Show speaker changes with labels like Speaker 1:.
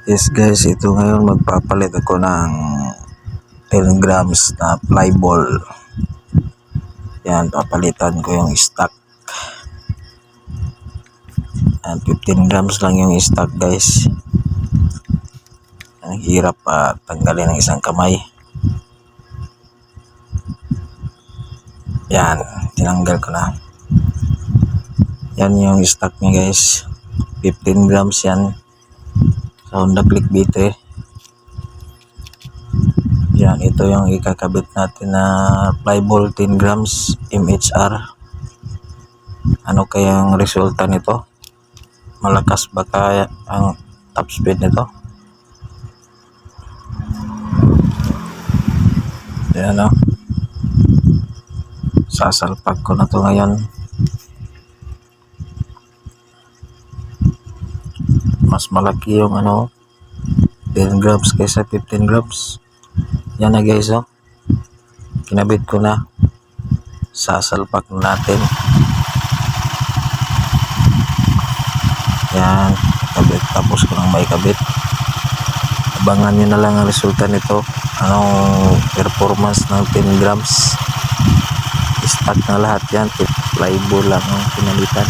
Speaker 1: Yes guys, ito ngayon magpapalit ako ng 10 grams na fly ball. Yan, papalitan ko yung stock. Yan, 15 grams lang yung stock guys. Ang hirap tanggalin ng isang kamay. Yan, tinanggal ko na. Yan yung stock niya guys. 15 grams yan. Sa Honda Click B3. Yan, ito yung ikakabit natin na fly ball 10 grams MHR. Ano kayang resulta nito? Malakas ba kaya ang top speed nito? Yan o. Sasalpak ko na to ngayon. Mas malaki yung 10 grams kaysa 15 grams. Yan na guys o. Kinabit ko na. Sasalpak natin. Yan. Kabit. Tapos ko nang may kabit. Abangan nyo na lang ang resulta nito. Anong performance ng 10 grams. Stock na lahat yan. Fly ball lang ang pinalitan.